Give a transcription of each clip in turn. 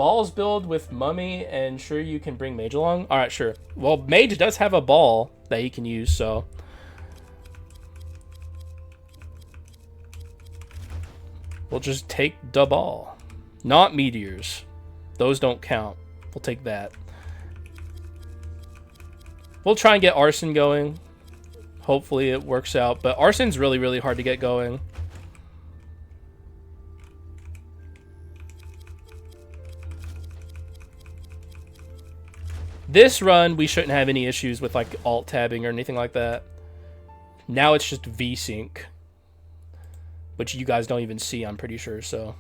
balls build with Mummy, and sure you can bring Mage along? Alright, sure. Well, Mage does have a ball that he can use, so... we'll just take the ball. Not meteors. Those don't count. We'll take that. We'll try and get Arson going. Hopefully it works out. But Arson's really, really hard to get going. This run, we shouldn't have any issues with like alt-tabbing or anything like that. Now it's just V-Sync. Which you guys don't even see, I'm pretty sure, so...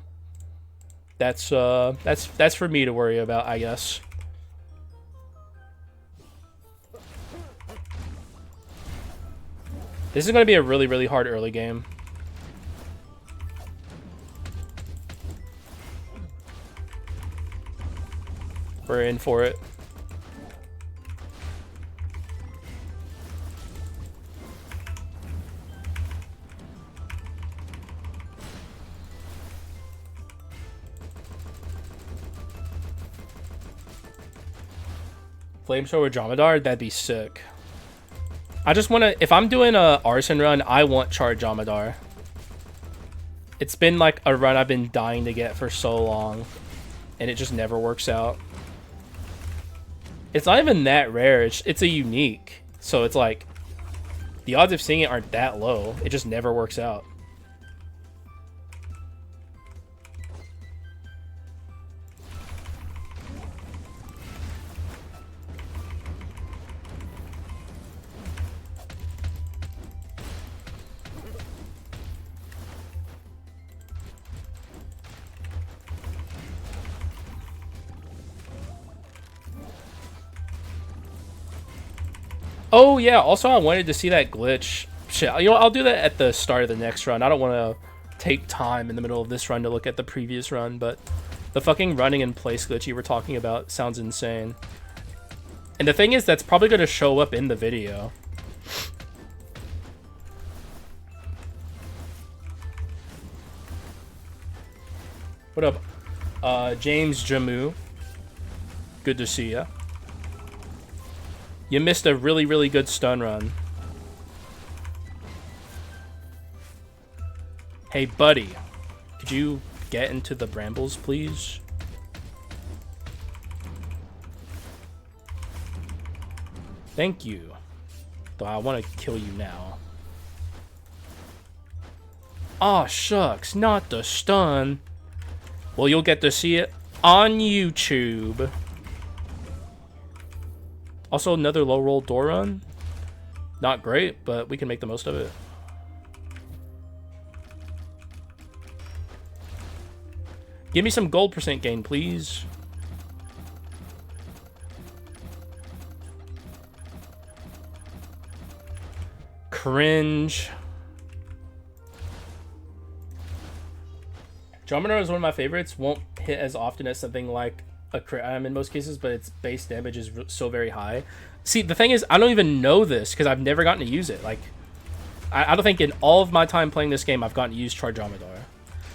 That's for me to worry about, I guess. This is going to be a really, really hard early game. We're in for it. Flamethrower Dromedar, that'd be sick. I just want to, if I'm doing a Arson run, I want Charge Dromedar. It's been like a run I've been dying to get for so long, and it just never works out. It's not even that rare, it's a unique, so it's like, the odds of seeing it aren't that low, it just never works out. Oh yeah, also I wanted to see that glitch. Shit, you know, I'll do that at the start of the next run. I don't want to take time in the middle of this run to look at the previous run, but the fucking running in place glitch you were talking about sounds insane. And the thing is, that's probably going to show up in the video. What up, James Jamu? Good to see ya. You missed a really, really good stun run. Hey, buddy. Could you get into the brambles, please? Thank you. Though I want to kill you now. Aw, shucks. Not the stun. Well, you'll get to see it on YouTube. Also, another low roll door run. Not great, but we can make the most of it. Give me some gold percent gain, please. Cringe. Dromedar is one of my favorites. Won't hit as often as something like a crit item in most cases, but its base damage is so very high. See, the thing is, I don't even know this because I've never gotten to use it. Like, I don't think in all of my time playing this game I've gotten to use Charge Dromedar.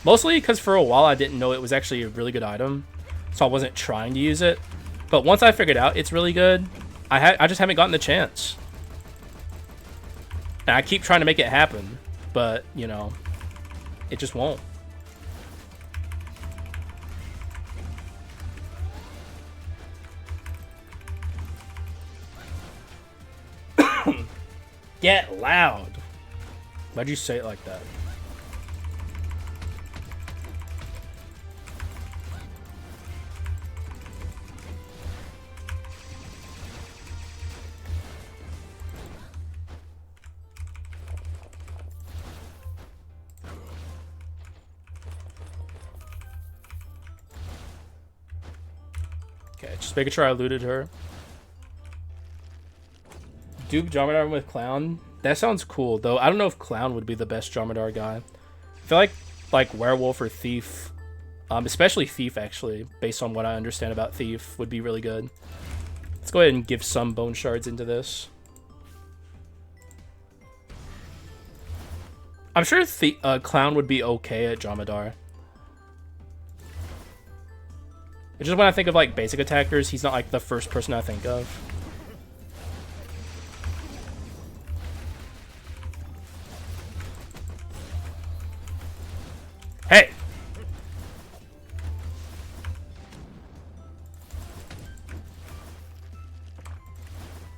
Mostly because for a while I didn't know it was actually a really good item, so I wasn't trying to use it. But once I figured out it's really good, I just haven't gotten the chance. And I keep trying to make it happen, but, you know, it just won't. Get loud. Why'd you say it like that? Okay, just making sure I looted her. Dupe Dromedar with Clown. That sounds cool, though. I don't know if Clown would be the best Dromedar guy. I feel like Werewolf or Thief, especially Thief, actually, based on what I understand about Thief, would be really good. Let's go ahead and give some Bone Shards into this. I'm sure Clown would be okay at Dromedar. It's just when I think of like basic attackers, he's not like the first person I think of. Hey!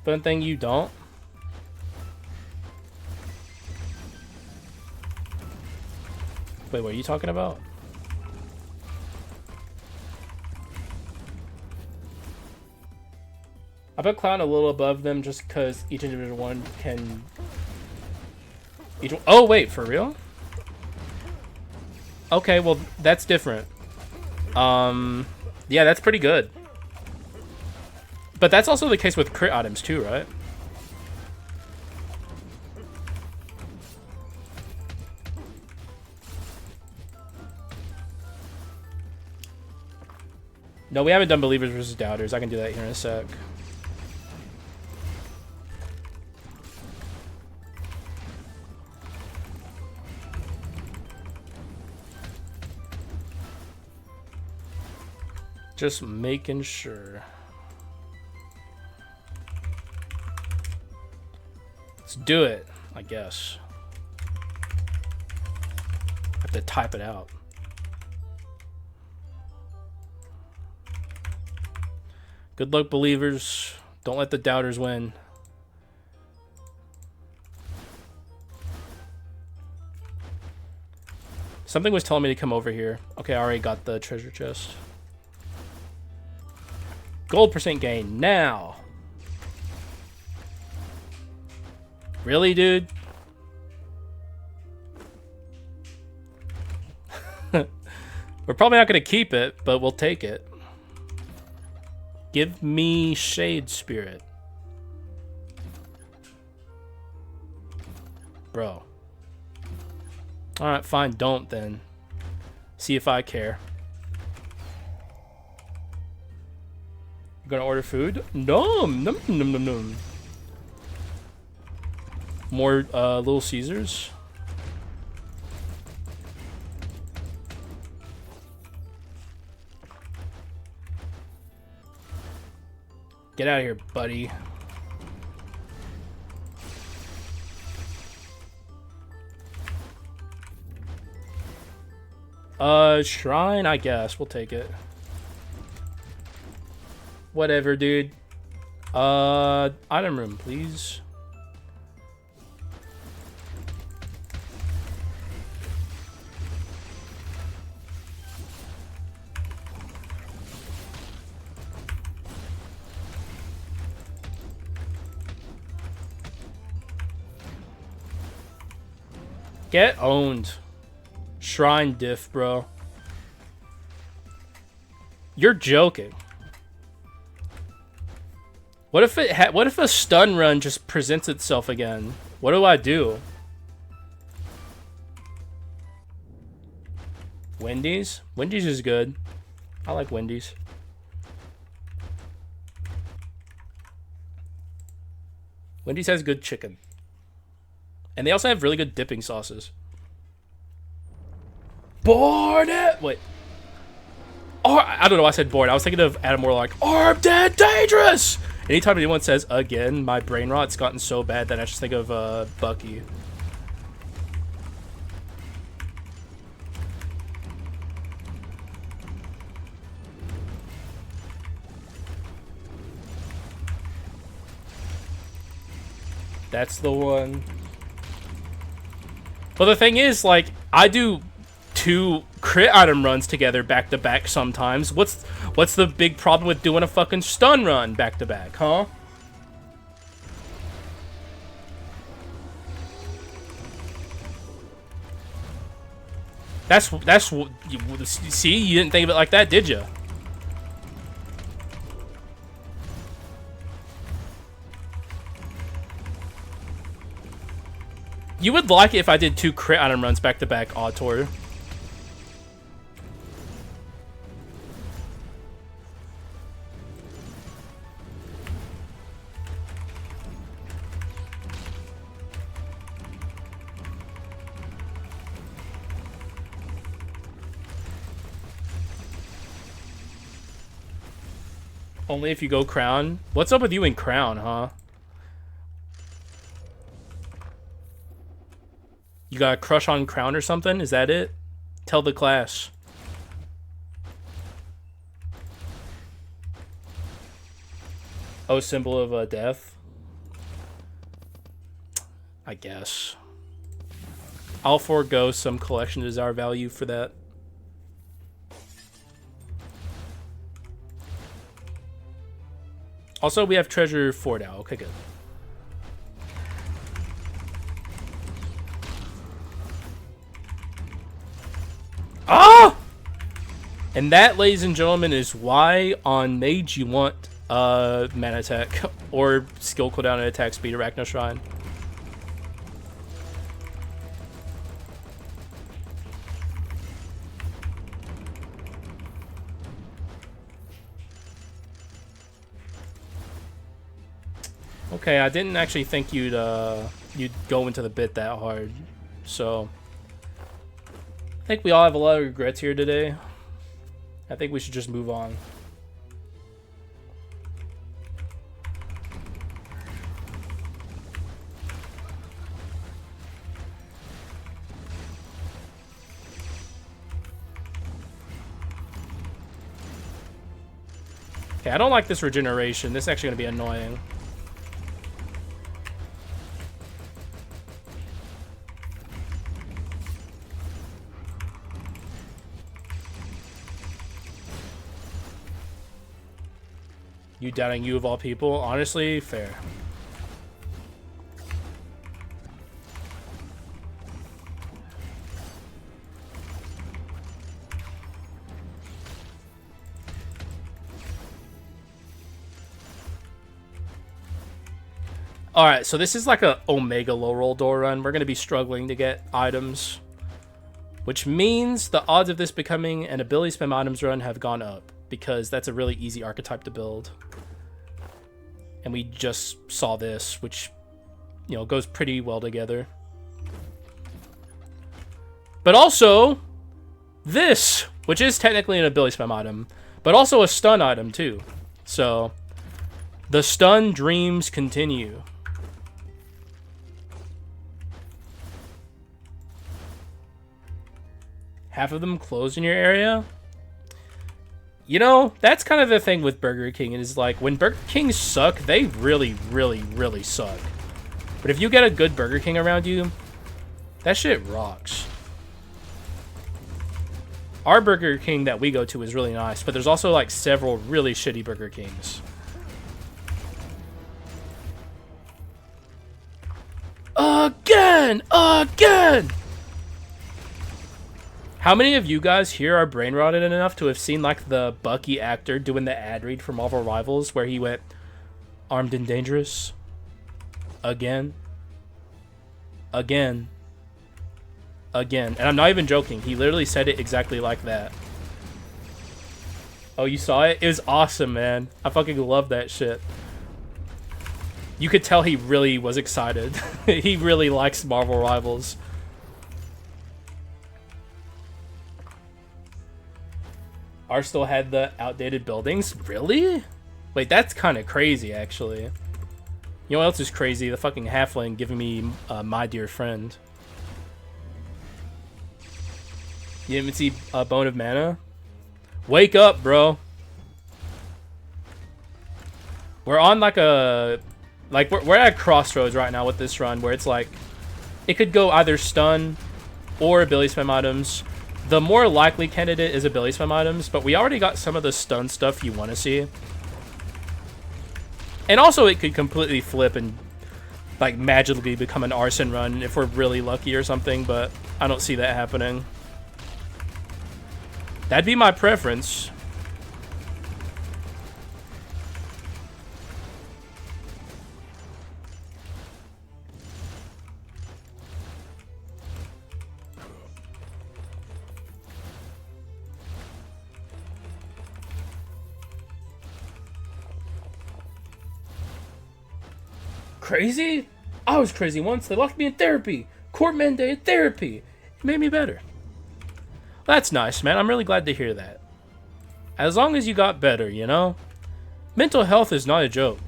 Fun thing you don't. Wait, what are you talking about? I put Clown a little above them just because each individual one can... Oh, wait, for real? Okay, well, that's different. Yeah, that's pretty good. But that's also the case with crit items too, right? No, we haven't done Believers versus Doubters. I can do that here in a sec. Just making sure. Let's do it, I guess. I have to type it out. Good luck, Believers. Don't let the Doubters win. Something was telling me to come over here. Okay, I already got the treasure chest. Gold percent gain now. Really, dude? We're probably not going to keep it, but we'll take it. Give me Shade Spirit. Bro. Alright, fine. Don't then. See if I care. You're gonna order food? Nom, nom, nom, nom, nom. More Little Caesars. Get out of here, buddy. Shrine, I guess. We'll take it. Whatever, dude. Item room, please. Get owned. Shrine diff, bro. You're joking. What if what if a stun run just presents itself again? What do I do? Wendy's? Wendy's is good. I like Wendy's. Wendy's has good chicken. And they also have really good dipping sauces. Board it! Wait. Oh, I don't know why I said bored. I was thinking of Adam more like, Armed and Dangerous! Anytime anyone says again, my brain rot's gotten so bad that I just think of Bucky. That's the one. But the thing is, like, I do 2 crit item runs together back to back sometimes. What's the big problem with doing a fucking stun run back to back, huh? That's what you see. You didn't think of it like that, did you? You would like it if I did 2 crit item runs back to back, Autor. Only if you go crown. What's up with you in crown, huh? You got a crush on crown or something? Is that it? Tell the class. Oh, symbol of death? I guess. I'll forego some collection desire value for that. Also, we have treasure 4 now. Okay, good. Ah! And that, ladies and gentlemen, is why on Mage you want mana tech or skill cooldown and attack speed Arachno Shrine. Okay, I didn't actually think you'd go into the bit that hard, so I think we all have a lot of regrets here today. I think we should just move on. Okay, I don't like this regeneration. This is actually going to be annoying. You doubting you of all people? Honestly, fair. Alright, so this is like a Omega low roll door run. We're going to be struggling to get items, which means the odds of this becoming an ability spam items run have gone up, because that's a really easy archetype to build. And we just saw this, which, you know, goes pretty well together. But also, this, which is technically an ability spam item, but also a stun item too. So, the stun dreams continue. Half of them closed in your area? You know, that's kind of the thing with Burger King. It is like, when Burger Kings suck, they really, really, really suck. But if you get a good Burger King around you, that shit rocks. Our Burger King that we go to is really nice, but there's also like several really shitty Burger Kings. Again! Again! How many of you guys here are brain rotted enough to have seen like the Bucky actor doing the ad read for Marvel Rivals where he went armed and dangerous? Again. Again. Again. And I'm not even joking. He literally said it exactly like that. Oh, you saw it? It was awesome, man. I fucking love that shit. You could tell he really was excited. He really likes Marvel Rivals. Ours still had the outdated buildings? Really? Wait, that's kind of crazy, actually. You know what else is crazy? The fucking halfling giving me my dear friend. You didn't even see a Bone of Mana? Wake up, bro. We're on like a... Like, we're at a crossroads right now with this run where it's like... It could go either stun or ability spam items. The more likely candidate is ability spam items, but we already got some of the stun stuff you want to see. And also it could completely flip and like magically become an arson run if we're really lucky or something, but I don't see that happening. That'd be my preference. Crazy? I was crazy once. They locked me in therapy. Court mandated therapy. It made me better. That's nice, man. I'm really glad to hear that. As long as you got better, you know? Mental health is not a joke.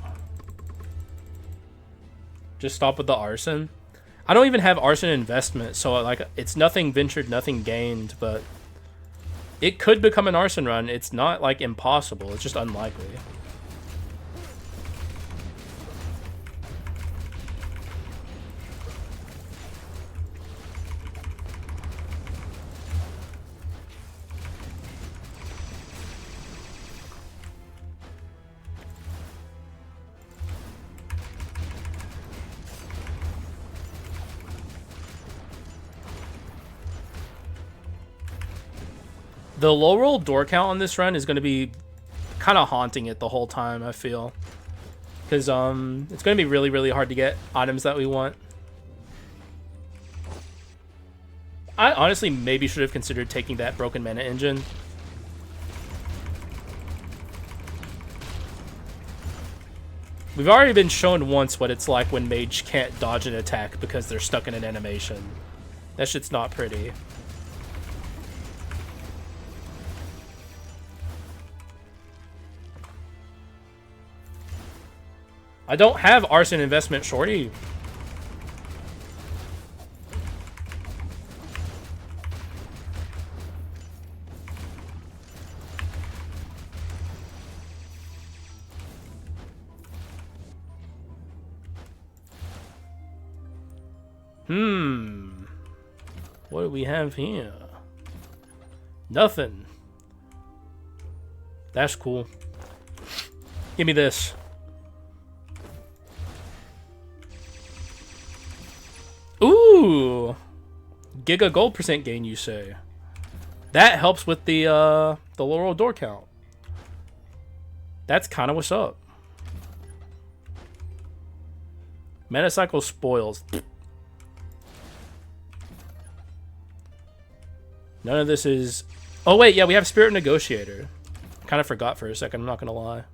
Just stop with the arson. I don't even have arson investment, so like it's nothing ventured, nothing gained, but it could become an arson run. It's not like impossible, it's just unlikely. The low roll door count on this run is going to be kind of haunting it the whole time, I feel. Because it's going to be really, really hard to get items that we want. I honestly maybe should have considered taking that broken mana engine. We've already been shown once what it's like when mage can't dodge an attack because they're stuck in an animation. That shit's not pretty. I don't have arson investment, shorty. What do we have here? Nothing. That's cool. Give me this. Ooh, Giga gold percent gain, you say? That helps with the low door count. That's kind of what's up. Metacycle spoils. None of this is... Oh wait, yeah, we have Spirit Negotiator. Kind of forgot for a second, I'm not gonna lie.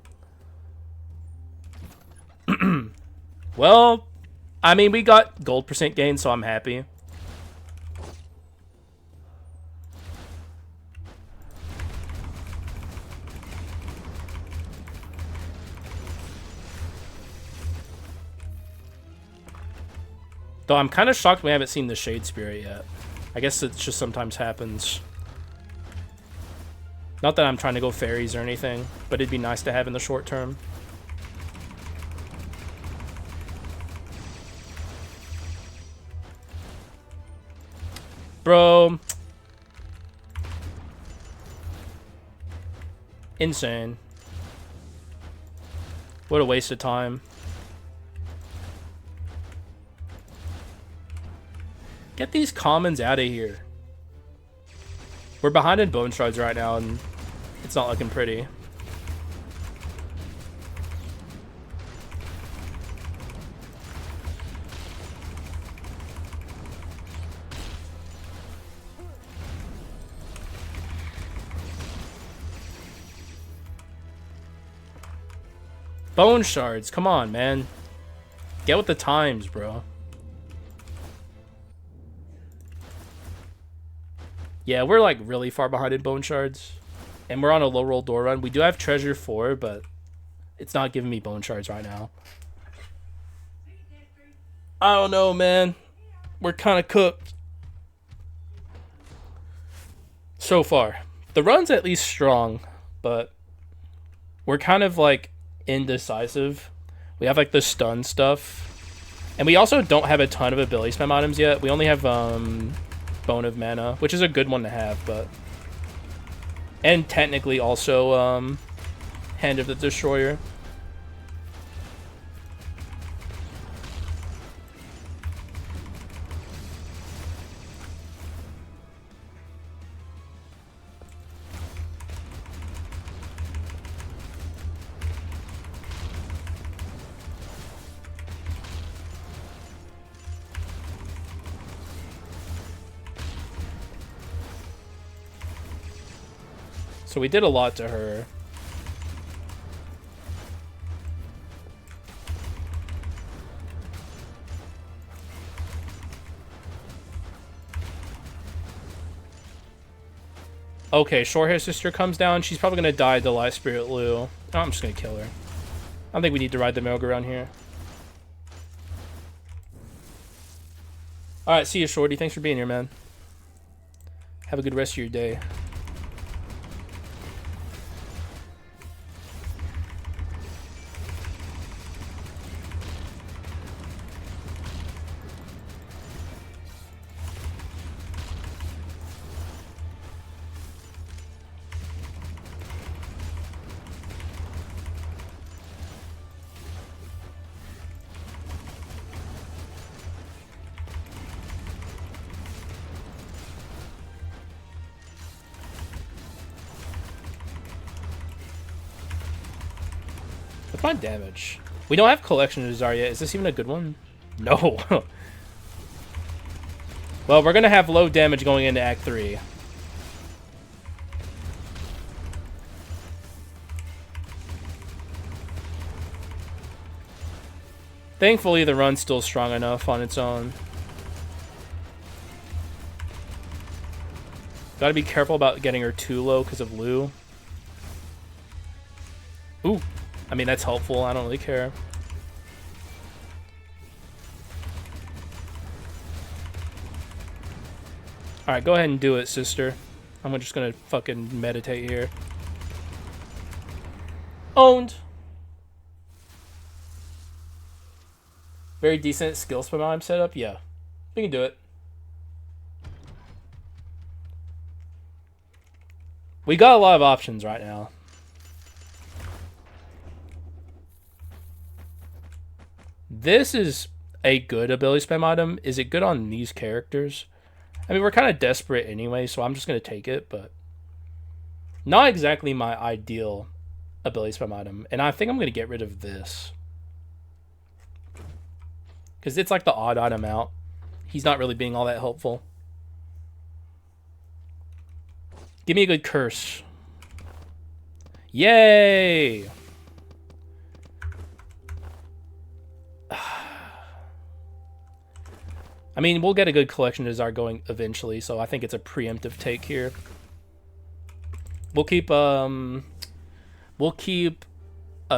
Well, I mean, we got gold percent gain, so I'm happy. Though I'm kind of shocked we haven't seen the Shade Spirit yet. I guess it just sometimes happens. Not that I'm trying to go fairies or anything, but it'd be nice to have in the short term. Bro. Insane. What a waste of time. Get these commons out of here. We're behind in bone shards right now, and it's not looking pretty. Bone shards, come on, man. Get with the times, bro. Yeah, we're like really far behind in bone shards. And we're on a low roll door run. We do have treasure 4, but it's not giving me bone shards right now. I don't know, man. We're kind of cooked. So far. The run's at least strong, but we're kind of like indecisive. We have like the stun stuff. And we also don't have a ton of ability spam items yet. We only have Bone of Mana, which is a good one to have, but... And technically also Hand of the Destroyer. So we did a lot to her. Okay, Shorehair Sister comes down. She's probably going to die to Light Spirit Lou. Oh, I'm just going to kill her. I don't think we need to ride the merry-go-round here. Alright, see you, Shorty. Thanks for being here, man. Have a good rest of your day. What's my damage? We don't have Collection of Desire yet. Is this even a good one? No. Well, we're going to have low damage going into Act 3. Thankfully, the run's still strong enough on its own. Gotta be careful about getting her too low because of Lou. Ooh. I mean, that's helpful. I don't really care. Alright, go ahead and do it, sister. I'm just gonna fucking meditate here. Owned! Very decent skill spam I'm set up? Yeah. We can do it. We got a lot of options right now. This is a good ability spam item. Is it good on these characters? I mean, we're kind of desperate anyway, so I'm just going to take it, but not exactly my ideal ability spam item. And I think I'm going to get rid of this. Because it's like the odd item out. He's not really being all that helpful. Give me a good curse. Yay! I mean, we'll get a good Collection of Desire going eventually, so I think it's a preemptive take here. We'll keep a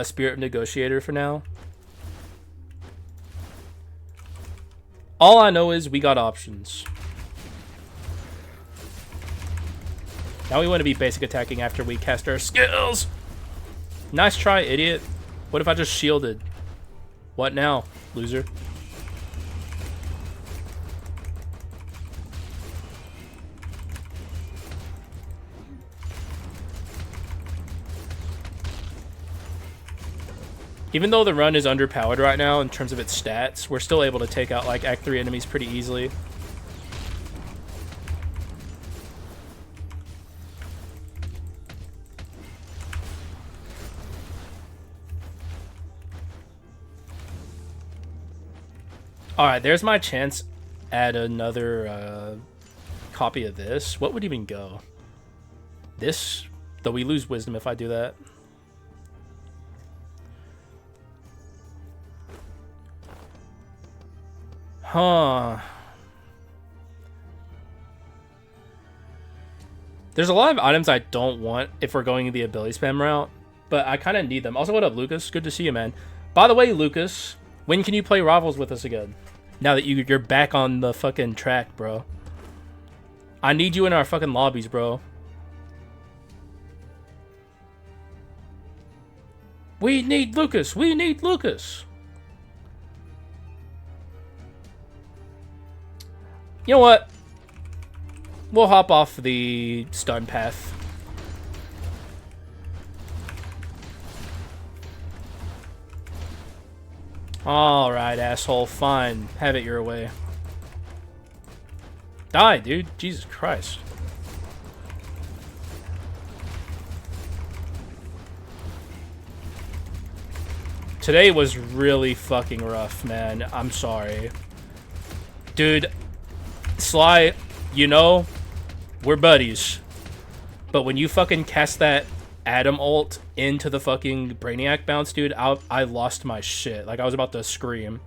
Spirit of Negotiator for now. All I know is we got options. Now we want to be basic attacking after we cast our skills. Nice try, idiot. What if I just shielded? What now, loser? Even though the run is underpowered right now in terms of its stats, we're still able to take out like Act 3 enemies pretty easily. Alright, there's my chance at another copy of this. What would even go? This? Though we lose wisdom if I do that. Huh. There's a lot of items I don't want if we're going the ability spam route, but I kind of need them. Also, what up, Lucas? Good to see you, man. By the way, Lucas, when can you play Rivals with us again? Now that you're back on the fucking track, bro. I need you in our fucking lobbies, bro. We need Lucas. We need Lucas. You know what? We'll hop off the stun path. Alright, asshole. Fine. Have it your way. Die, dude. Jesus Christ. Today was really fucking rough, man. I'm sorry. Dude, Sly, you know, we're buddies. But when you fucking cast that Adam ult into the fucking Brainiac bounce, dude, I lost my shit. Like, I was about to scream.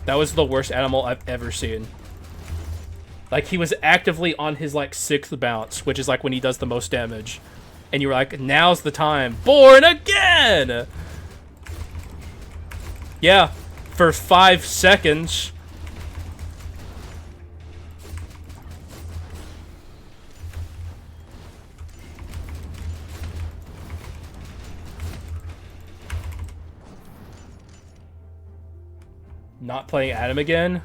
That was the worst Adam ult I've ever seen. Like, he was actively on his, like, 6th bounce, which is, like, when he does the most damage. And you were like, now's the time. Born again! Yeah, for 5 seconds. Not playing Adam again?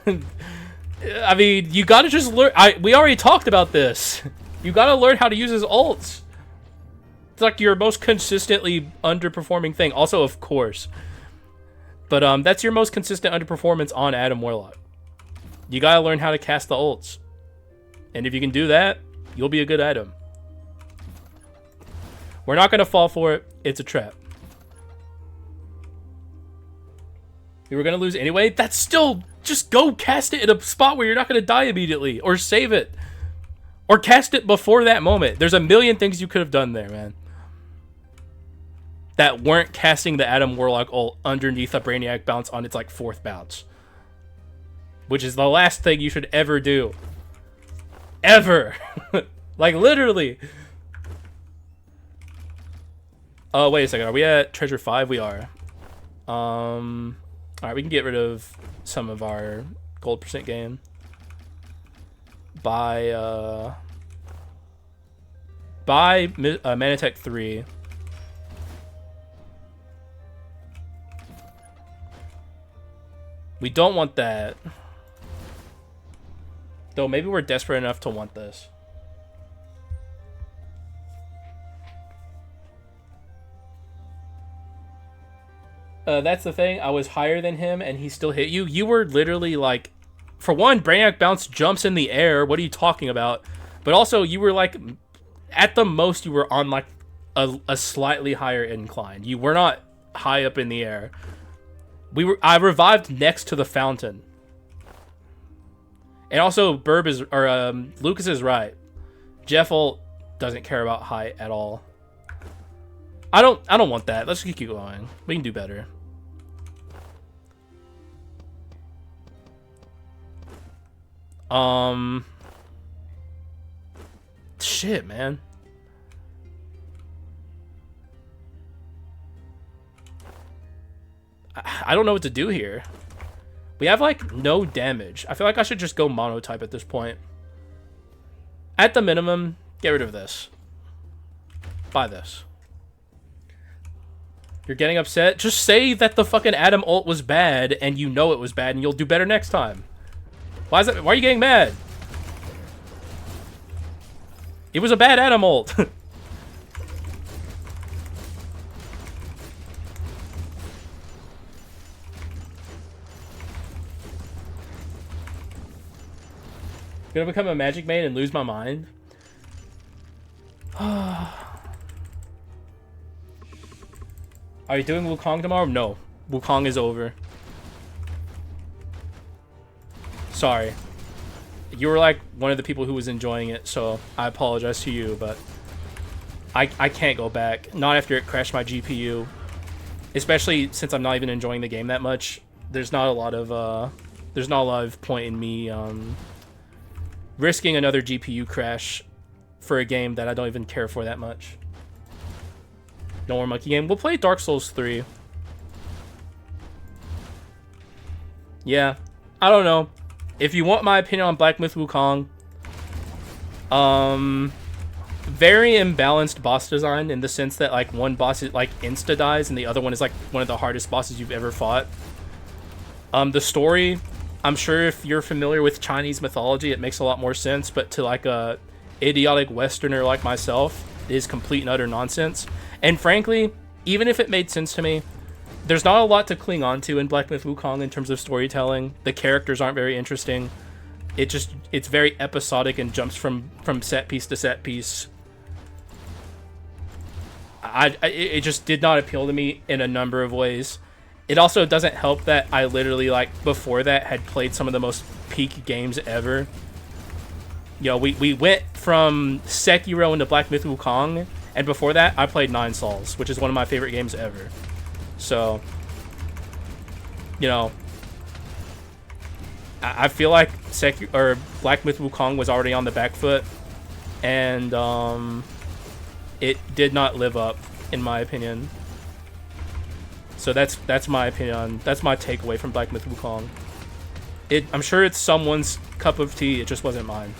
I mean, you gotta just learn. We already talked about this. You gotta learn how to use his ults. It's like your most consistently underperforming thing. Also, of course. But that's your most consistent underperformance on Adam Warlock. You gotta learn how to cast the ults. And if you can do that, you'll be a good item. We're not gonna fall for it. It's a trap. We were gonna lose anyway. That's still... Just go cast it in a spot where you're not gonna die immediately. Or save it. Or cast it before that moment. There's a million things you could have done there, man. That weren't casting the Adam Warlock ult underneath a Brainiac bounce on its, like, 4th bounce. Which is the last thing you should ever do. Ever. Like, literally. Oh, wait a second. Are we at Treasure 5? We are. Alright, we can get rid of some of our gold percent gain. Buy Manatech 3. We don't want that. Though maybe we're desperate enough to want this. That's the thing. I was higher than him and he still hit you. You were literally like... For one, Brainiac Bounce jumps in the air. What are you talking about? But also, you were like... At the most, you were on like a slightly higher incline. You were not high up in the air. I revived next to the fountain. And also, Lucas is right. Jeffel doesn't care about height at all. I don't want that. Let's keep going. We can do better. Shit, man. I don't know what to do here. We have, like, no damage. I feel like I should just go monotype at this point. At the minimum, get rid of this. Buy this. You're getting upset? Just say that the fucking Adam ult was bad, and you know it was bad, and you'll do better next time. Why are you getting mad? It was a bad Adam ult. Gonna become a magic main and lose my mind? Are you doing Wukong tomorrow? No. Wukong is over. Sorry. You were like one of the people who was enjoying it, so I apologize to you, but I can't go back. Not after it crashed my GPU. Especially since I'm not even enjoying the game that much. There's not a lot of point in me risking another GPU crash for a game that I don't even care for that much. No more monkey game. We'll play Dark Souls 3. Yeah. I don't know. If you want my opinion on Black Myth Wukong, very imbalanced boss design in the sense that like one boss is like insta dies and the other one is like one of the hardest bosses you've ever fought. The story, I'm sure if you're familiar with Chinese mythology, it makes a lot more sense, but to like a idiotic Westerner like myself, it is complete and utter nonsense. And frankly, even if it made sense to me, there's not a lot to cling on to in Black Myth Wukong in terms of storytelling. The characters aren't very interesting. It's very episodic and jumps from set piece to set piece. It just did not appeal to me in a number of ways. It also doesn't help that I literally, like, before that had played some of the most peak games ever. You know, we went from Sekiro into Black Myth Wukong, and before that, I played Nine Sols, which is one of my favorite games ever. So, you know, I feel like Black Myth Wukong was already on the back foot, and it did not live up, in my opinion. So that's my opinion. That's my takeaway from Black Myth Wukong. I'm sure it's someone's cup of tea. It just wasn't mine.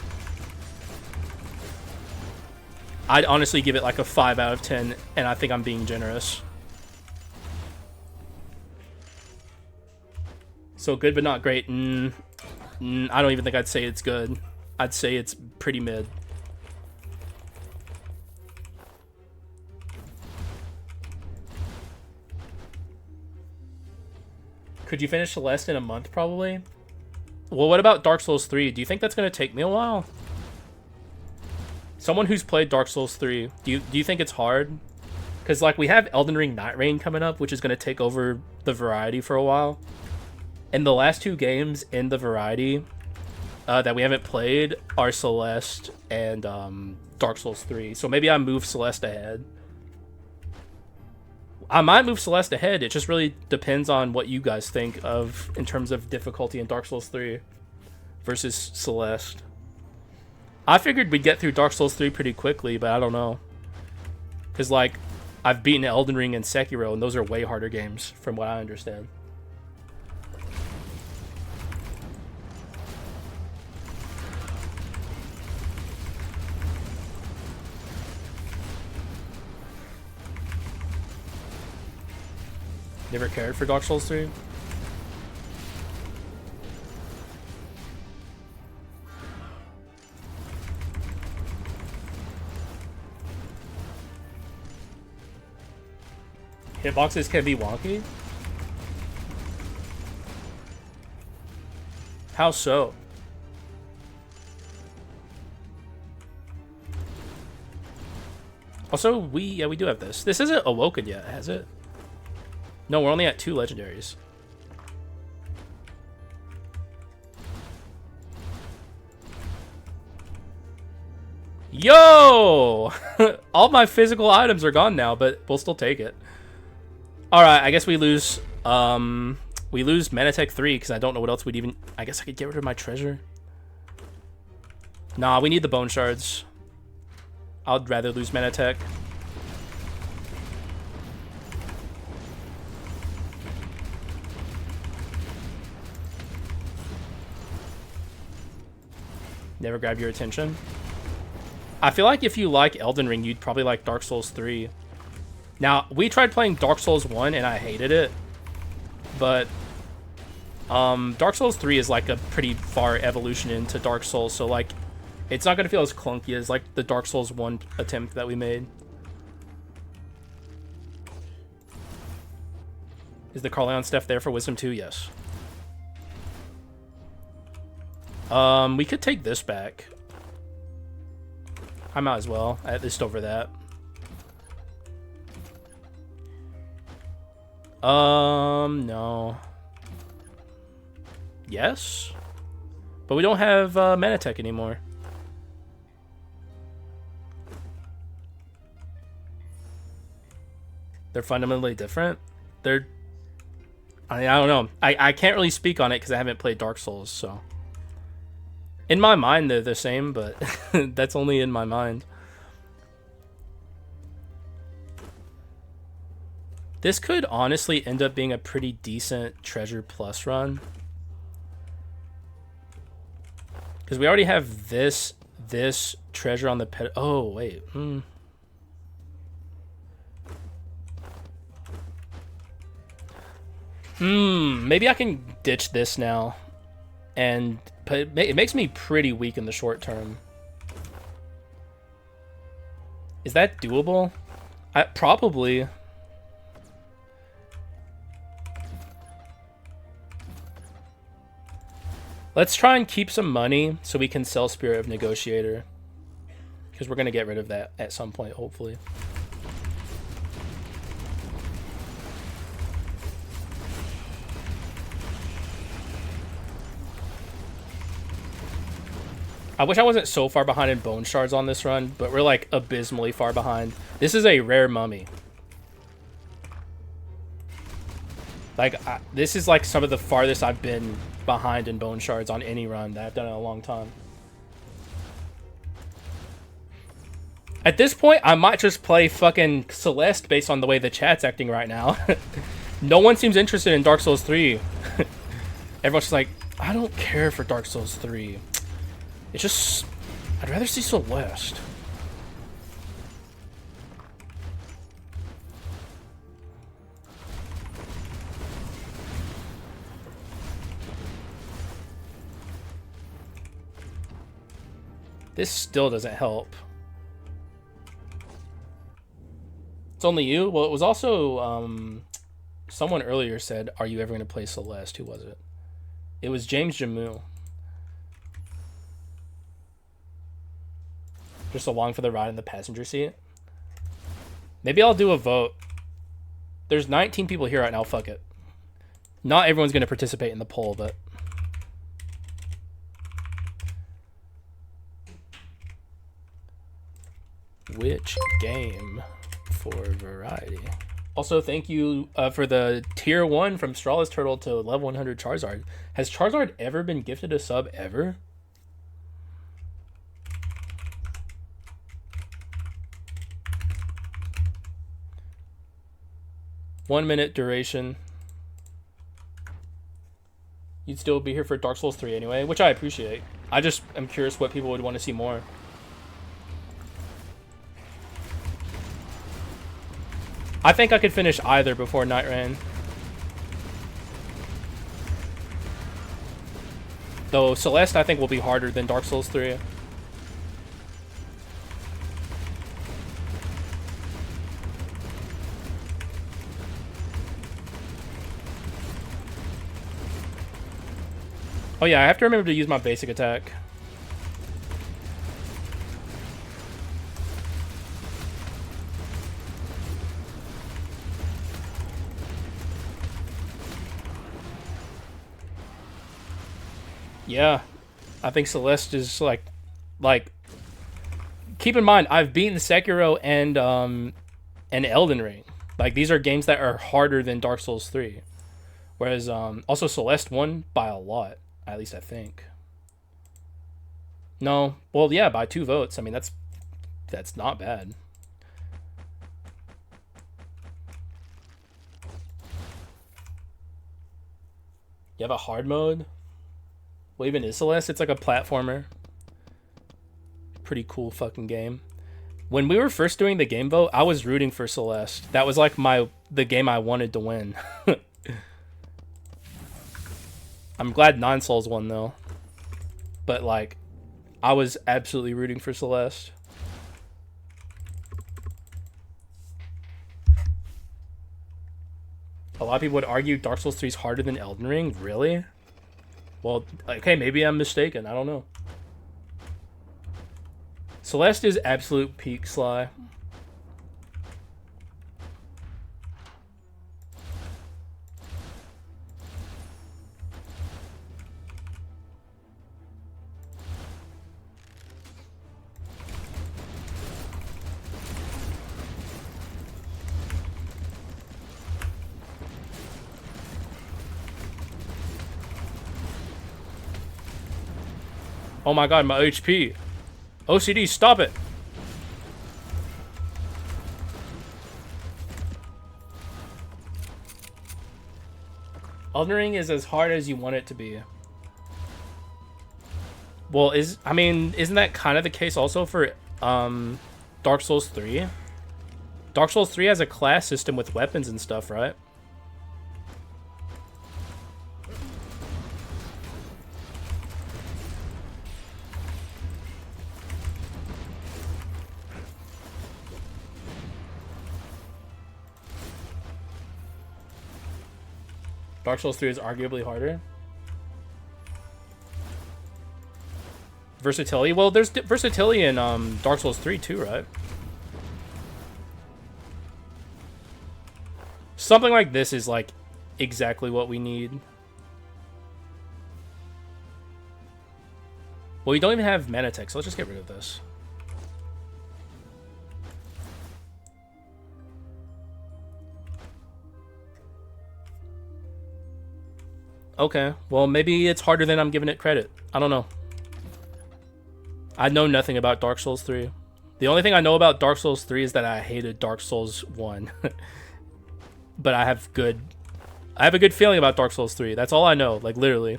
I'd honestly give it like a 5 out of 10, and I think I'm being generous. So good but not great. I don't even think I'd say it's good. I'd say it's pretty mid. Could you finish Celeste in a month, probably? Well, what about Dark Souls 3? Do you think that's going to take me a while? Someone who's played Dark Souls 3, do you think it's hard? Because, like, we have Elden Ring Night Rain coming up, which is going to take over the variety for a while. And the last 2 games in the variety that we haven't played are Celeste and Dark Souls 3. So maybe I move Celeste ahead. I might move Celeste ahead. It just really depends on what you guys think of in terms of difficulty in Dark Souls 3 versus Celeste. I figured we'd get through Dark Souls 3 pretty quickly, but I don't know. Because, like, I've beaten Elden Ring and Sekiro, and those are way harder games from what I understand. Never cared for Dark Souls 3? Hitboxes can be wonky? How so? Also, we do have this. This isn't awoken yet, has it? No, we're only at 2 legendaries. Yo! All my physical items are gone now, but we'll still take it. Alright, I guess we lose Manatech 3, because I don't know what else we'd even... I guess I could get rid of my treasure. Nah, we need the bone shards. I'd rather lose Manatech. Never grab your attention. I feel like if you like Elden Ring, you'd probably like Dark Souls 3. Now, we tried playing Dark Souls 1 and I hated it. But Dark Souls 3 is like a pretty far evolution into Dark Souls, so like it's not going to feel as clunky as like the Dark Souls 1 attempt that we made. Is the Carleon stuff there for Wisdom 2? Yes. We could take this back. I might as well, at least over that. No. Yes? But we don't have Manatech anymore. They're fundamentally different? I don't know. I can't really speak on it because I haven't played Dark Souls, so... In my mind, they're the same, but that's only in my mind. This could honestly end up being a pretty decent Treasure Plus run. Because we already have this treasure on the pet. Oh, wait. Maybe I can ditch this now. But it makes me pretty weak in the short term. Is that doable? Probably. Let's try and keep some money so we can sell Spirit of Negotiator. Because we're going to get rid of that at some point, hopefully. I wish I wasn't so far behind in bone shards on this run, but we're like abysmally far behind. This is a rare mummy. Like, this is like some of the farthest I've been behind in bone shards on any run that I've done in a long time. At this point, I might just play fucking Celeste based on the way the chat's acting right now. No one seems interested in Dark Souls 3. Everyone's just like, I don't care for Dark Souls 3. It's just... I'd rather see Celeste. This still doesn't help. It's only you? Well, it was also... someone earlier said, are you ever going to play Celeste? Who was it? It was James Jamu. Just along for the ride in the passenger seat. Maybe I'll do a vote. There's 19 people here right now. Fuck it. Not everyone's going to participate in the poll, but... Which game for variety? Also, thank you for the tier 1 from Strawless Turtle to level 100 Charizard. Has Charizard ever been gifted a sub ever? One minute duration. You'd still be here for Dark Souls 3 anyway, which I appreciate. I just am curious what people would want to see more. I think I could finish either before Night Rain. Though Celeste, I think, will be harder than Dark Souls 3. Oh yeah, I have to remember to use my basic attack. Yeah, I think Celeste is like, keep in mind, I've beaten Sekiro and Elden Ring. Like, these are games that are harder than Dark Souls 3. Whereas, also Celeste won by a lot, at least I think. No, well, yeah, by 2 votes. I mean, that's not bad. You have a hard mode? What even is Celeste? It's like a platformer. Pretty cool fucking game. When we were first doing the game vote, I was rooting for Celeste. That was like the game I wanted to win. I'm glad Nine Souls won though. But like, I was absolutely rooting for Celeste. A lot of people would argue Dark Souls 3 is harder than Elden Ring. Really? Well, okay, maybe I'm mistaken. I don't know. Celeste is absolute peak Sly. Oh my god, my HP. OCD, stop it. Elden Ring is as hard as you want it to be. Well, I mean, isn't that kind of the case also for Dark Souls 3? Dark Souls 3 has a class system with weapons and stuff, right? Dark Souls 3 is arguably harder. Versatility? Well, there's versatility in Dark Souls 3 too, right? Something like this is like exactly what we need. Well, we don't even have mana tech, so let's just get rid of this. Okay, well, maybe it's harder than I'm giving it credit. I don't know. I know nothing about Dark Souls 3. The only thing I know about Dark Souls 3 is that I hated Dark Souls 1. But I have a good feeling about Dark Souls 3. That's all I know, like literally.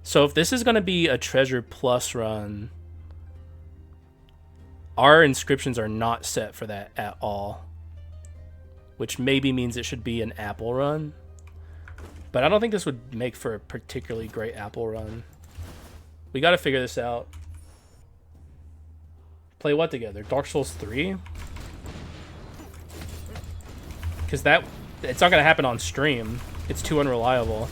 So if this is going to be a Treasure Plus run, our inscriptions are not set for that at all. Which maybe means it should be an Apple run. But I don't think this would make for a particularly great Apple run. We got to figure this out. Play what together? Dark Souls 3? Because it's not going to happen on stream. It's too unreliable.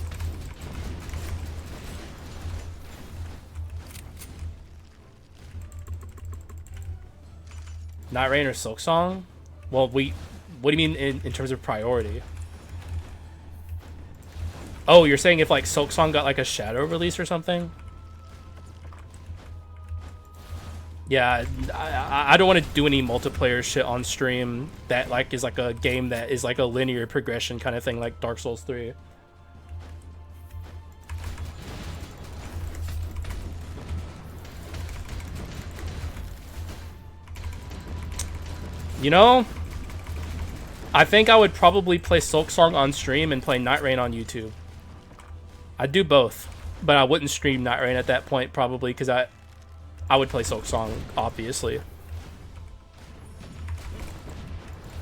Night Rain or Silk Song? Well, what do you mean in terms of priority? Oh, you're saying if like Silk Song got like a shadow release or something? Yeah, I don't want to do any multiplayer shit on stream that like is like a game that is like a linear progression kind of thing like Dark Souls 3. You know, I think I would probably play Silk Song on stream and play Night Rain on YouTube. I'd do both, but I wouldn't stream Night Rain at that point probably because I would play Silk Song, obviously.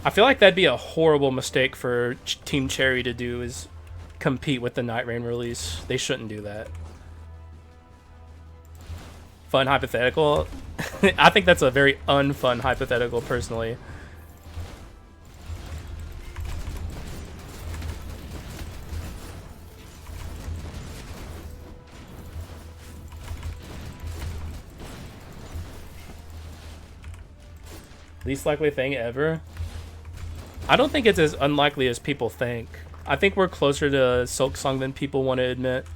I feel like that'd be a horrible mistake for Team Cherry to do, is compete with the Night Rain release. They shouldn't do that. Fun hypothetical? I think that's a very unfun hypothetical, personally. Least likely thing ever? I don't think it's as unlikely as people think. I think we're closer to Silk Song than people want to admit.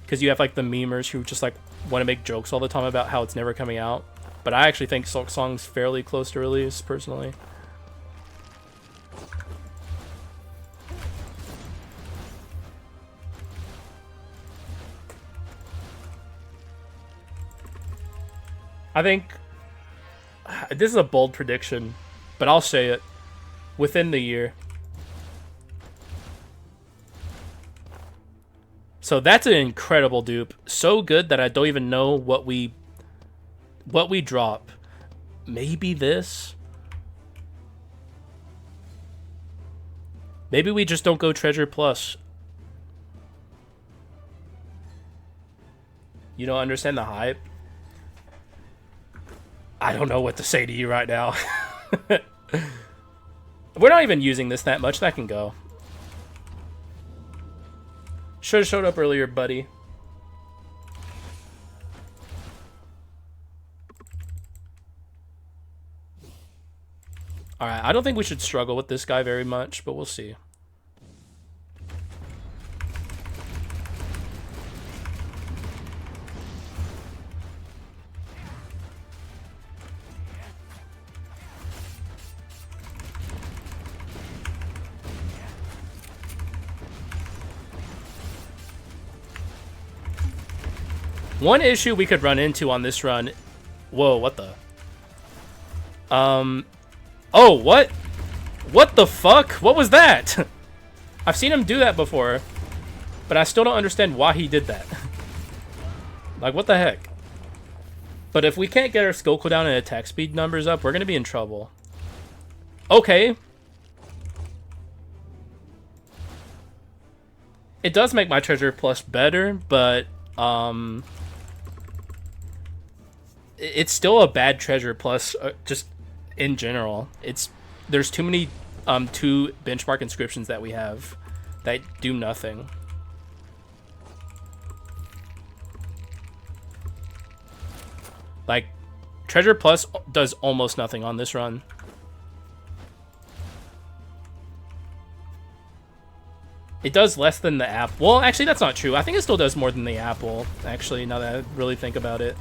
Because you have like the memers who just like want to make jokes all the time about how it's never coming out. But I actually think Silk Song's fairly close to release, personally. I think this is a bold prediction, but I'll say it. Within the year. So that's an incredible dupe. So good that I don't even know what we drop. Maybe this? Maybe we just don't go Treasure Plus. You don't understand the hype? I don't know what to say to you right now. We're not even using this that much. That can go. Should have showed up earlier, buddy. Alright, I don't think we should struggle with this guy very much, but we'll see. One issue we could run into on this run... Whoa, what the... Oh, what? What the fuck? What was that? I've seen him do that before, but I still don't understand why he did that. Like, what the heck? But if we can't get our skill cooldown and attack speed numbers up, we're going to be in trouble. Okay. It does make my Treasure Plus better, but... it's still a bad Treasure Plus, just in general. There's too many 2 benchmark inscriptions that we have that do nothing. Like, Treasure Plus does almost nothing on this run. It does less than the app. Well, actually, that's not true. I think it still does more than the Apple, actually, now that I really think about it.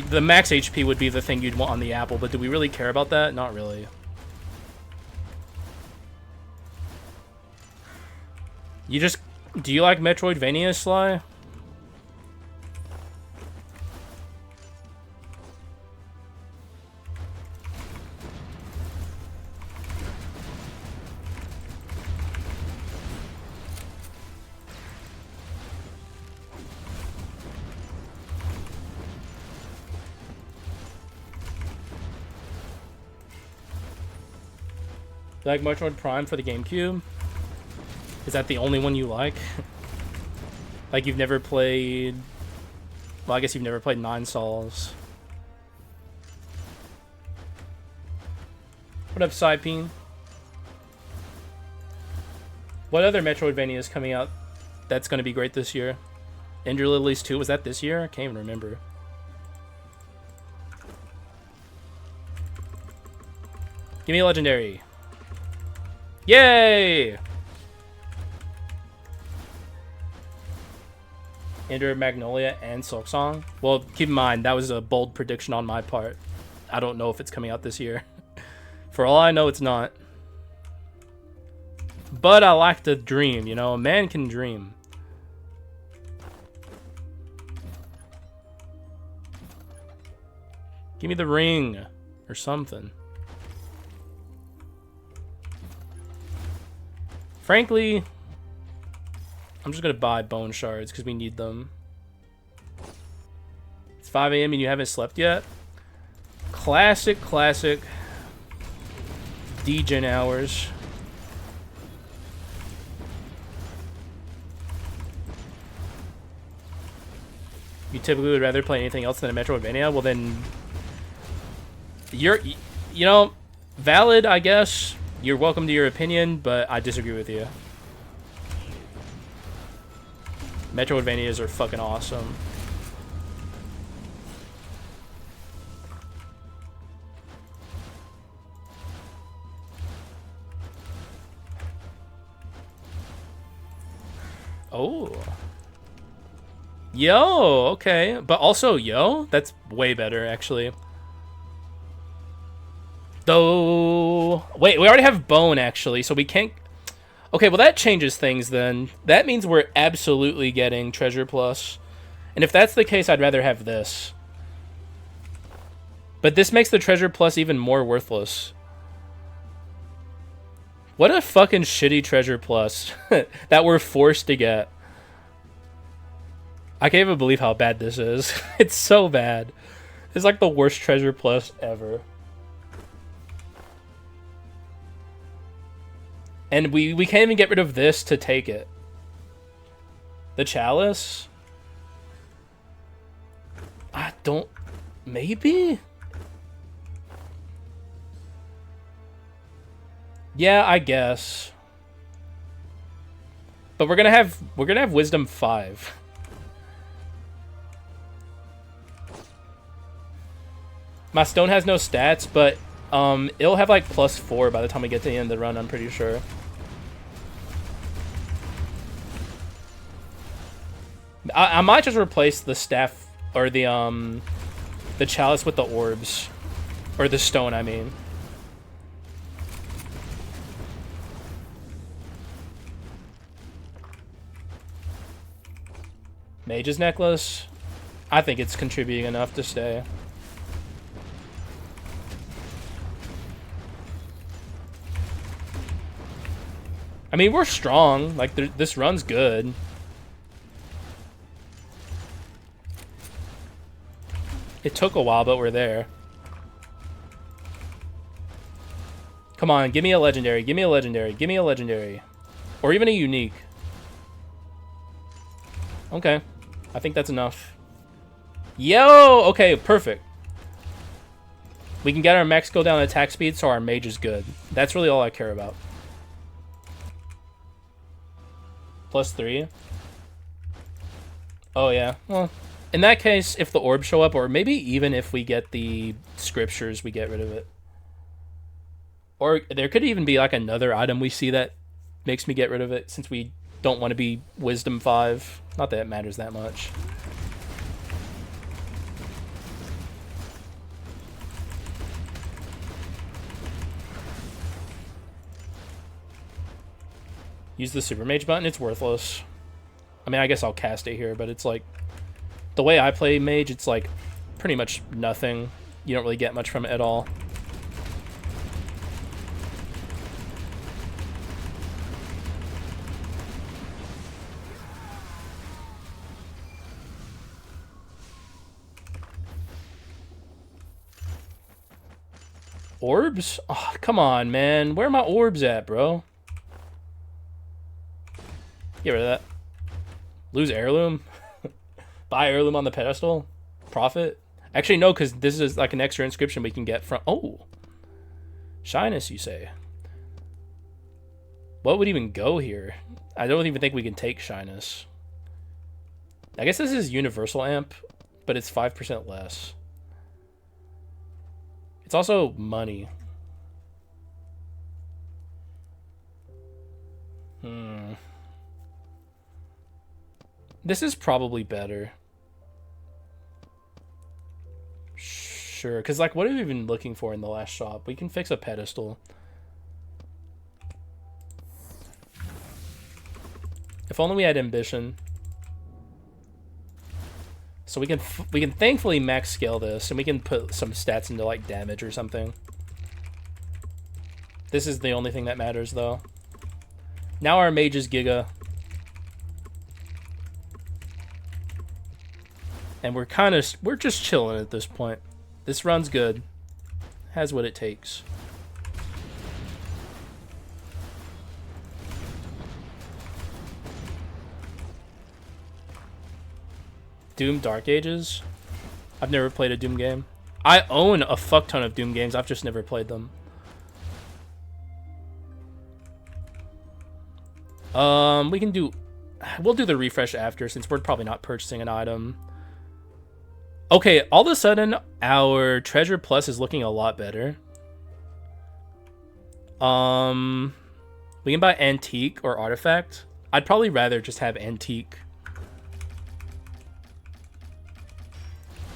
The max HP would be the thing you'd want on the Apple, but do we really care about that? Not really. Do you like Metroidvania, Sly? You like Metroid Prime for the GameCube? Is that the only one you like? Like you've never played... Well, I guess you've never played Nine Sols. What up, Saipine? What other Metroidvania is coming out that's going to be great this year? Ender Lilies 2, was that this year? I can't even remember. Give me a legendary. Yay! Ender Magnolia and Silksong. Well, keep in mind, that was a bold prediction on my part. I don't know if it's coming out this year. For all I know, it's not. But I like to dream, you know? A man can dream. Give me the ring. Or something. Frankly, I'm just gonna buy bone shards because we need them. It's 5 a.m. and you haven't slept yet? Classic degen hours. You typically would rather play anything else than a Metroidvania? Well then, you know, valid, I guess. You're welcome to your opinion, but I disagree with you. Metroidvanias are fucking awesome. Oh. Yo, okay. But also, yo, that's way better, actually. Though, wait, we already have bone, actually, so we can't... Okay, well, that changes things, then. That means we're absolutely getting Treasure Plus. And if that's the case, I'd rather have this. But this makes the Treasure Plus even more worthless. What a fucking shitty Treasure Plus that we're forced to get. I can't even believe how bad this is. It's so bad. It's like the worst Treasure Plus ever. And we can't even get rid of this to take it. The chalice? I don't... Maybe? Yeah, I guess. But we're gonna have Wisdom 5. My stone has no stats, but it'll have like +4 by the time we get to the end of the run, I'm pretty sure. I might just replace the staff or the chalice with the orbs. Or the stone, I mean. Mage's necklace? I think it's contributing enough to stay. I mean, we're strong. Like, this run's good. It took a while, but we're there. Come on, give me a legendary. Give me a legendary. Give me a legendary. Or even a unique. Okay. I think that's enough. Yo! Okay, perfect. We can get our max skill down attack speed, so our mage is good. That's really all I care about. +3. Oh, yeah. Well, in that case, if the orbs show up, or maybe even if we get the scriptures, we get rid of it. Or there could even be like another item we see that makes me get rid of it, since we don't want to be Wisdom 5. Not that it matters that much. Use the Super Mage button, it's worthless. I mean, I guess I'll cast it here, but it's like... The way I play Mage, it's like pretty much nothing. You don't really get much from it at all. Orbs? Oh, come on, man. Where are my orbs at, bro? Get rid of that. Lose heirloom. Buy heirloom on the pedestal. Profit. Actually, no, because this is like an extra inscription we can get from... Oh. Shyness, you say? What would even go here? I don't even think we can take Shyness. I guess this is Universal Amp, but it's 5% less. It's also money. This is probably better. Sure, because like, what are we even looking for in the last shop? We can fix a pedestal. If only we had ambition. So we can thankfully max scale this, and we can put some stats into like damage or something. This is the only thing that matters though. Now our mage is Giga. And we're just chilling at this point. This run's good. Has what it takes. Doom Dark Ages? I've never played a Doom game. I own a fuck ton of Doom games. I've just never played them. We'll do the refresh after, since we're probably not purchasing an item. Okay, all of a sudden, our Treasure Plus is looking a lot better. We can buy Antique or Artifact. I'd probably rather just have Antique.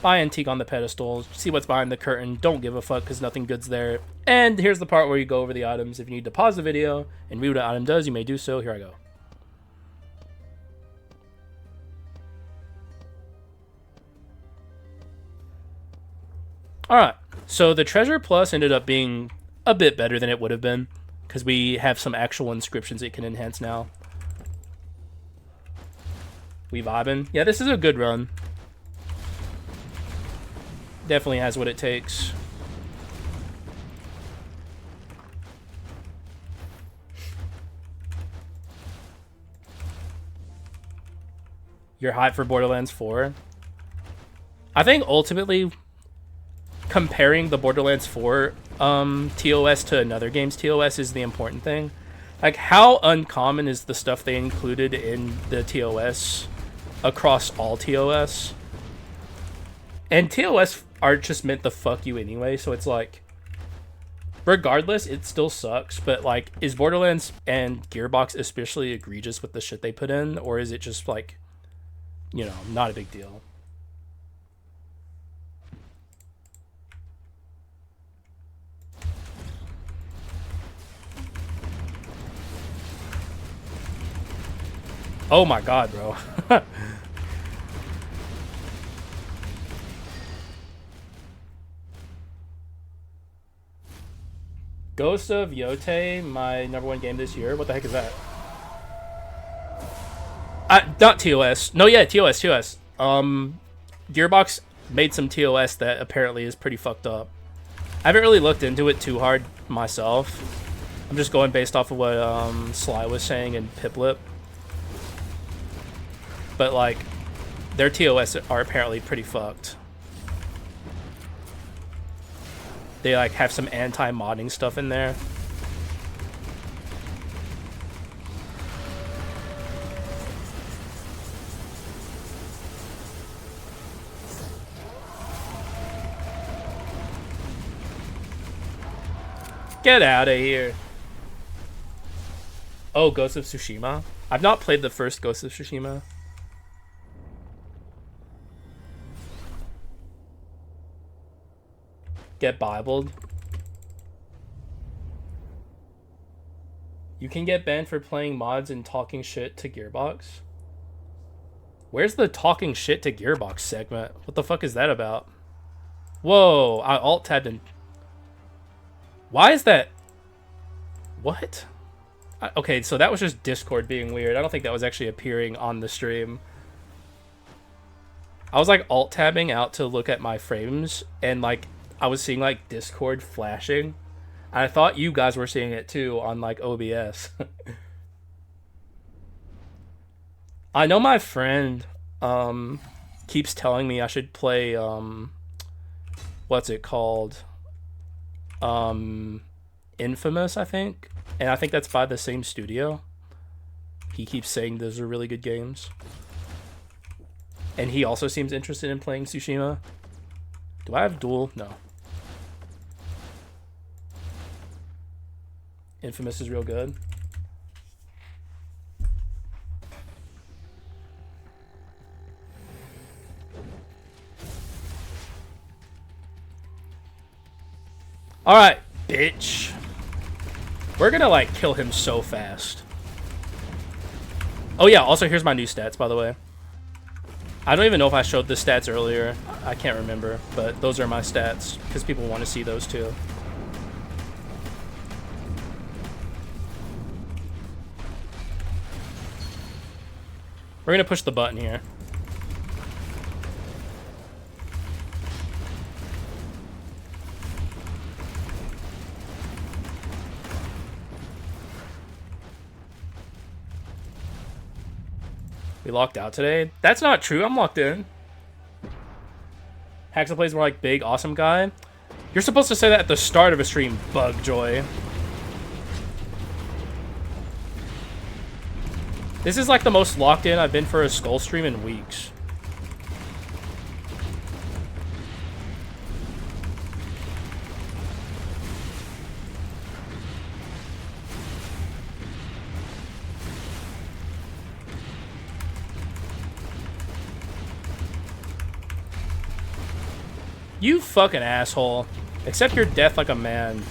Buy Antique on the pedestal. See what's behind the curtain. Don't give a fuck because nothing good's there. And here's the part where you go over the items. If you need to pause the video and read what an item does, you may do so. Here I go. Alright, so the Treasure Plus ended up being a bit better than it would have been, because we have some actual inscriptions it can enhance now. We vibing. Yeah, this is a good run. Definitely has what it takes. You're hyped for Borderlands 4? I think ultimately, comparing the Borderlands 4 TOS to another game's TOS is the important thing. Like, how uncommon is the stuff they included in the TOS across all TOS? And TOS are just meant to fuck you anyway, so it's like, regardless, it still sucks, but like, is Borderlands and Gearbox especially egregious with the shit they put in, or is it just like, you know, not a big deal? Oh my god, bro. Ghost of Yote, my #1 game this year. What the heck is that? Not TOS. No, yeah, TOS. Gearbox made some TOS that apparently is pretty fucked up. I haven't really looked into it too hard myself. I'm just going based off of what Sly was saying in Piplip. But like, their TOS are apparently pretty fucked. They like have some anti-modding stuff in there. Get out of here. Oh, Ghost of Tsushima? I've not played the first Ghost of Tsushima. Get Bibled. You can get banned for playing mods and talking shit to Gearbox. Where's the talking shit to Gearbox segment? What the fuck is that about? Whoa, I alt-tabbed and... Why is that... What? Okay, so that was just Discord being weird. I don't think that was actually appearing on the stream. I was like alt-tabbing out to look at my frames, and like I was seeing like Discord flashing. And I thought you guys were seeing it too on like OBS. I know my friend keeps telling me I should play what's it called? Infamous, I think. And I think that's by the same studio. He keeps saying those are really good games. And he also seems interested in playing Tsushima. Do I have dual? No. Infamous is real good. Alright, bitch. We're gonna, like, kill him so fast. Oh, yeah, also, here's my new stats, by the way. I don't even know if I showed the stats earlier. I can't remember, but those are my stats, because people want to see those, too. We're gonna push the button here. We locked out today? That's not true. I'm locked in. Haxa plays more like big, awesome guy. You're supposed to say that at the start of a stream, Bugjoy. This is like the most locked in I've been for a Skul stream in weeks. You fucking asshole. Accept your death like a man.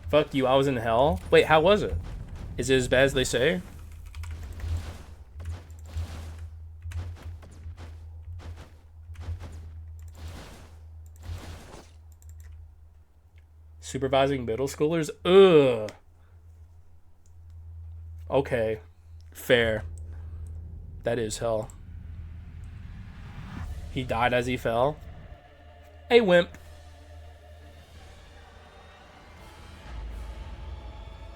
Fuck you, I was in hell? Wait, how was it? Is it as bad as they say? Supervising middle schoolers? Ugh. Okay. Fair. That is hell. He died as he fell. Hey, wimp.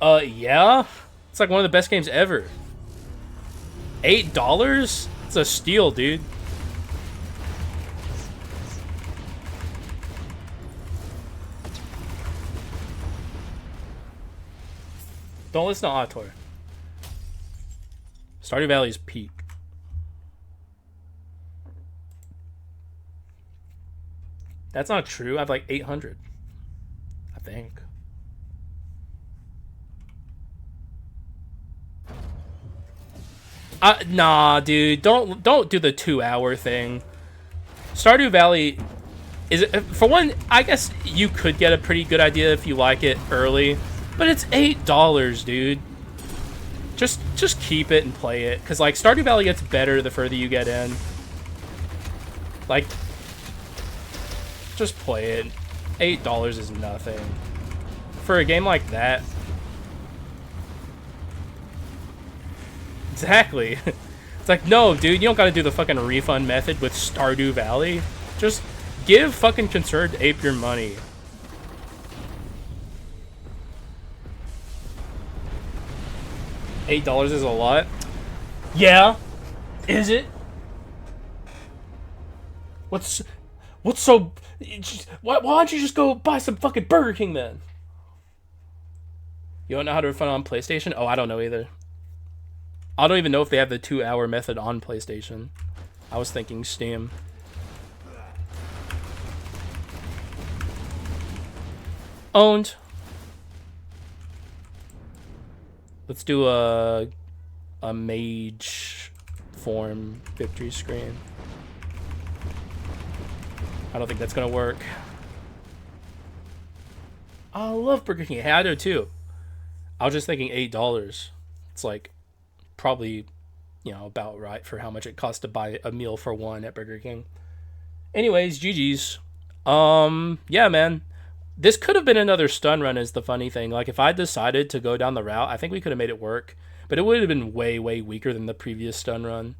Yeah? It's like one of the best games ever. $8? It's a steal, dude. Don't listen to Autor. Stardew Valley's peak. That's not true. I have like 800. I think. Nah, dude. Don't do the 2-hour thing. Stardew Valley is, for one, I guess you could get a pretty good idea if you like it early, but it's $8, dude. Just keep it and play it, cause like Stardew Valley gets better the further you get in. Like, just play it. $8 is nothing for a game like that. Exactly. It's like, no, dude, you don't gotta do the fucking refund method with Stardew Valley. Just give fucking Concerned Ape your money. $8 is a lot. Yeah. Is it? What's so... Why don't you just go buy some fucking Burger King then? You don't know how to refund on PlayStation? Oh, I don't know either. I don't even know if they have the 2-hour method on PlayStation. I was thinking Steam. Owned. Let's do a mage form victory screen. I don't think that's gonna work. I love Burger King. Hey, I do too. I was just thinking $8. It's like probably, you know, about right for how much it costs to buy a meal for one at Burger King. Anyways, GG's. Yeah, man. This could have been another stun run is the funny thing. Like, if I decided to go down the route, I think we could have made it work. But it would have been way, way weaker than the previous stun run.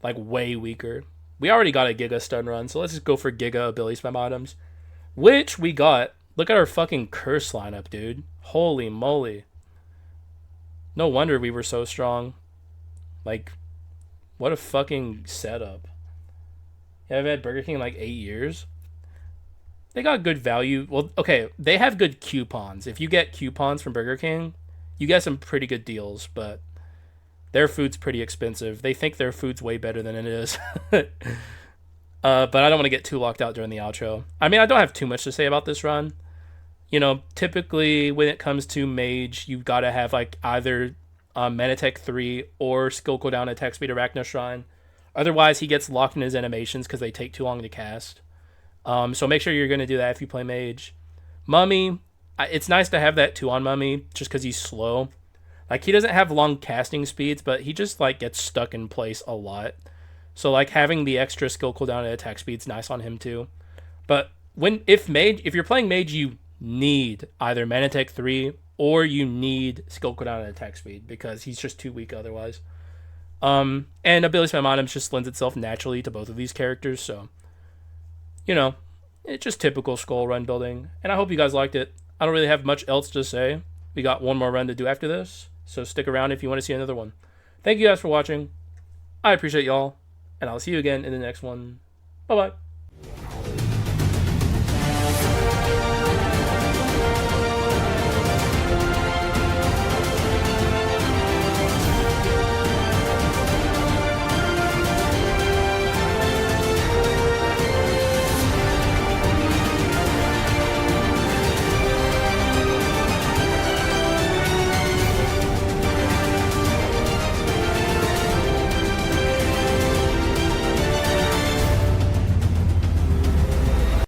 Like, way weaker. We already got a Giga stun run, so let's just go for Giga ability spam items. Which we got. Look at our fucking curse lineup, dude. Holy moly. No wonder we were so strong. Like, what a fucking setup. Yeah, I've had Burger King in like 8 years. They got good value. Well, okay, they have good coupons. If you get coupons from Burger King, you get some pretty good deals, but their food's pretty expensive. They think their food's way better than it is. But I don't want to get too locked out during the outro. I mean, I don't have too much to say about this run. You know, typically when it comes to Mage, you've got to have like either Manatech 3 or skill cooldown attack speed Arachno Shrine. Otherwise, he gets locked in his animations because they take too long to cast. So make sure you're going to do that if you play Mage. Mummy, it's nice to have that 2 on Mummy just because he's slow. Like, he doesn't have long casting speeds, but he just like gets stuck in place a lot. So like having the extra skill cooldown and attack speed's nice on him too. But if you're playing Mage, you need either Manatech 3 or you need skill cooldown and attack speed because he's just too weak otherwise. And ability spam items just lends itself naturally to both of these characters, so you know, it's just typical Skul run building. And I hope you guys liked it. I don't really have much else to say. We got one more run to do after this, so stick around if you want to see another one. Thank you guys for watching. I appreciate y'all, and I'll see you again in the next one. Bye-bye.